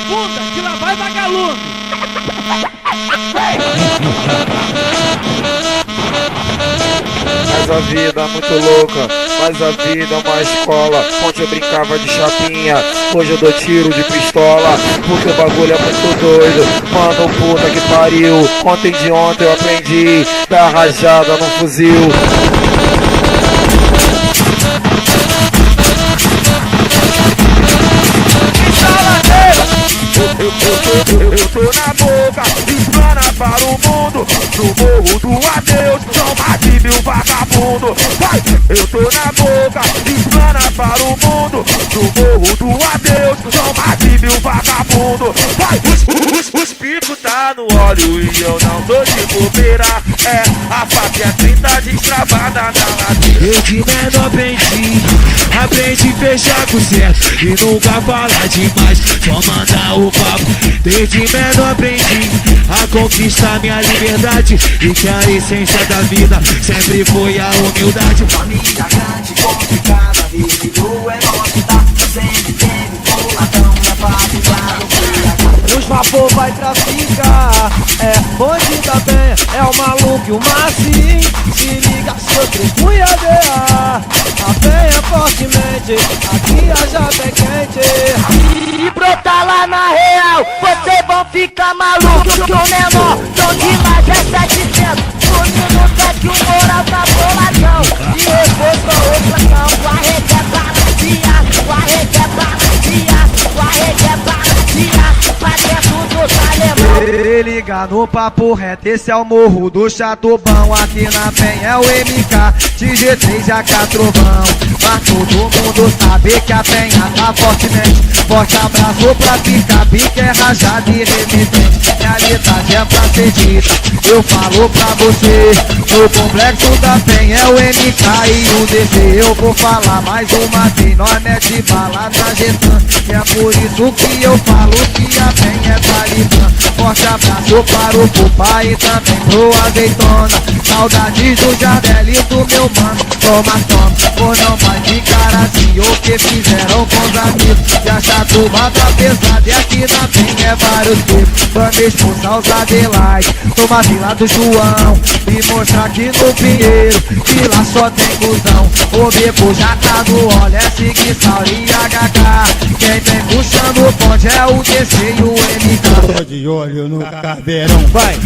bunda que lá vai vagalume. Mas a vida é muito louca, mas a vida é uma escola. Ontem eu brincava de chapinha, hoje eu dou tiro de pistola, porque o bagulho é muito doido. Mano, puta que pariu, ontem de ontem eu aprendi, dar rajada no fuzil. Eu tô na boca, explana para o mundo, no morro do adeus, são mais de 1000 vagabundo. Vai! Eu tô na boca, explana para o mundo, no morro do adeus, são mais de 1000 vagabundo. Vai! Os picos tá no óleo e eu não tô de bobeira. É, a faca é 30 destravada na ladeira. Eu de menor aprendi a fechar com certo e nunca falar demais, só mandar o papo. Desde menor aprendi a conquistar minha liberdade e que a essência da vida sempre foi a humildade. Família grande, complicada, vídeo é novidade. Sempre teve boladão, é babado, Os vapor vai traficar, é bonde da penha, é o maluco e o macio. Se liga, seu testemunhadeia, a penha fortemente, aqui a japa é quente. E brotar lá na real, vocês vão ficar malucos. Que o menor, não demais é 700. O minuto que o moral tá boladão. E reforço a outra não, o arrede é baladia, o arrede é baladia, o arrede é baladia, pra dentro do talemão. Liga no papo reto, esse é o morro do Chatobão. Aqui na penha é o MK, de G3 e AK Trovão. Pra todo mundo saber que a penha tá fortemente. Forte abraço pra pica, pica é rajada e remetente. Realidade é pra ser dita, eu falo pra você. No complexo da penha é o MK e o DC. Eu vou falar mais uma vez, nós mete bala na Getan. E é por isso que eu falo que a penha é talibã. Forte abraço para o Pupa e também pro Azeitona. Saudades do Jardel e do meu mano. Toma, por não vai ficar assim o que fizeram com os amigos. E a Chatuba tá pesada e aqui na penha é vários tipos. Vamos expulsar os Adelaide, toma a Vila do João e mostrar que no Pinheiro, que lá só tem cuzão. O bebo já tá no óleo, é Sig, e HK. Quem vem puxando o bonde é o DC e o MK. Tô de olho no caveirão, vai!